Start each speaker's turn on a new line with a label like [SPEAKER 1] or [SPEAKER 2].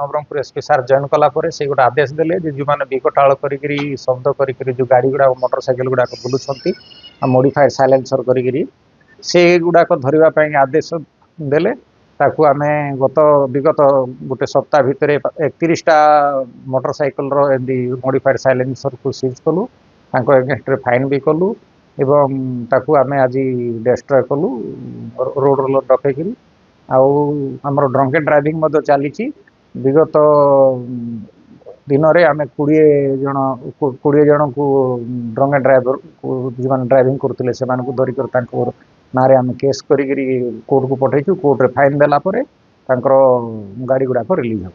[SPEAKER 1] Nabarangpur SP सार join कला से गोटे आदेश देले जो मैंने विकटाल करी शब्द करी जो गाड़ी गुड़ा मोटरसाइकिल गुड़ाक बुलूंट मॉडिफाइड साइलेंसर करी से गुड़ाक धरवाई आदेश देले ताकू आम विगत गोटे सप्ताह भितर 31टा मोटरसाइकिल मॉडिफाइड साइलेंसर को सीज कलु एगेन्स्ट फाइन भी कलु एवं ताकू आम आज डिस्ट्रॉय कलु रोड रोलर डकईकरी आमर ड्रंक एंड ड्राइविंग चली विगत दिन में आम 20 जन को ड्रंक एंड ड्राइवर जो ड्राइविंग करते से धरिक ना आम केस कोर्ट को पठेचु कोर्ट रे फाइन देला गाड़ी गुड़ाक रिलीज हो।